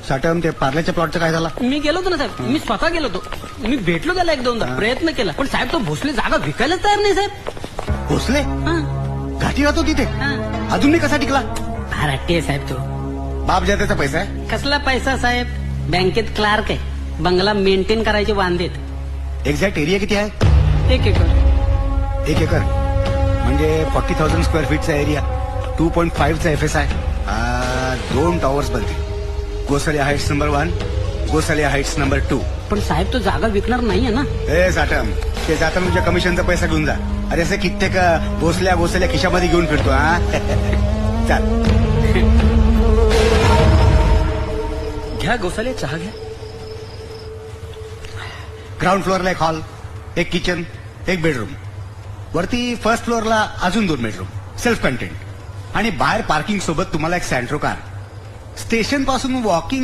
साठम ते पार्ल्याच्या प्लॉटचं काय झालं? मी गेलो होतो ना साहेब, मी स्वतः गेलो होतो. मी भेटलो त्याला एक दोनदा, प्रयत्न केला, पण साहेब तो भोसले जागा विकायलाच तयार नाही साहेब. भोसले हा, घाटी राहतो तिथे, हा. अजून मी कसा टिकला? हराटे आहे साहेब तो. बाप जात्याचा पैसा आहे. कसला पैसा साहेब, बँकेत क्लार्क आहे, बंगला मेंटेन करायचे वांदेत. एक्झॅक्ट एरिया किती आहे? 1 एकर. 1 एकर म्हणजे 40,000 स्क्वेअर फीटचा एरिया, 2.5चा FSI, 2 टॉवर्स बनतील. गोसाले हाईट्स नंबर 1, गोसाले हाईट्स नंबर 2. पण साहेब तो जागा विकणार नाहीये ना. ए साठम, ते जाताना तुझ्या कमिशनचा पैसा घेऊन जा. अरे असे कित्येक गोसल्या खिशामध्ये घेऊन फिरतो. हा चाल. घ्या गोसाले, चहा घ्या. ग्राउंड फ्लोअरला एक हॉल, एक किचन, एक बेडरूम. वरती फर्स्ट फ्लोअरला अजून 2 बेडरूम, सेल्फ कंटेंट. आणि बाहेर पार्किंग सोबत तुम्हाला एक सँट्रो कार. स्टेशन पासून वॉकिंग